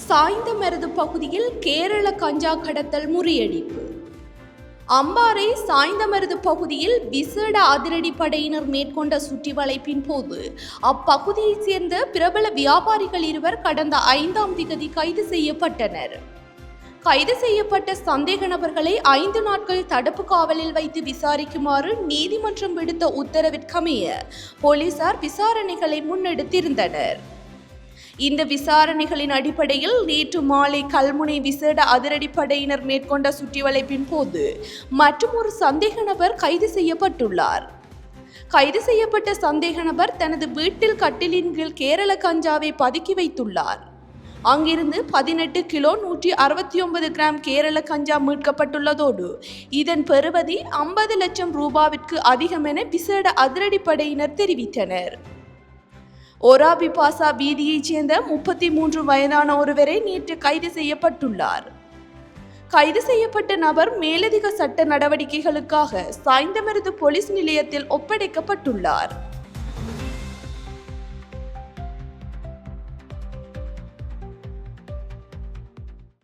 சாய்ந்தமருது பகுதியில் கேரள கஞ்சா கடத்தல் முறியடிப்பு. அம்பாறை சாய்ந்தமருது பகுதியில் விசேட அதிரடிப்படையினர் மேற்கொண்ட சுற்றி வளைப்பின் போது அப்பகுதியைச் சேர்ந்த பிரபல வியாபாரிகள் இருவர் கடந்த 5ஆம் திகதி கைது செய்யப்பட்டனர். கைது செய்யப்பட்ட சந்தேக நபர்களை 5 நாட்கள் தடுப்பு காவலில் வைத்து விசாரிக்குமாறு நீதிமன்றம் விடுத்த உத்தரவிற்கமைய போலீசார் விசாரணைகளை முன்னெடுத்திருந்தனர். இந்த விசாரணைகளின் அடிப்படையில் நேற்று மாலை கல்முனை விசேட அதிரடிப்படையினர் மேற்கொண்ட சுற்றிவளைப்பின் போது மற்றொரு சந்தேக நபர் கைது செய்யப்பட்டுள்ளார். கைது செய்யப்பட்ட சந்தேக நபர் தனது வீட்டில் கட்டிலின் கீழ் கேரள கஞ்சாவை பதுக்கி வைத்துள்ளார். அங்கிருந்து 18 கிலோ 169 கிராம் கேரள கஞ்சா மீட்கப்பட்டுள்ளதோடு இதன் பெறுமதி 50 லட்சம் ரூபாவிற்கு அதிகம் என விசேட அதிரடிப்படையினர் தெரிவித்தனர். ஒராபி பாசா வீதியைச் சேர்ந்த 33 வயதான ஒருவரை நேற்று கைது செய்யப்பட்டுள்ளார். கைது செய்யப்பட்ட நபர் மேலதிக சட்ட நடவடிக்கைகளுக்காக சாய்ந்தமருது போலீஸ் நிலையத்தில் ஒப்படைக்கப்பட்டுள்ளார்.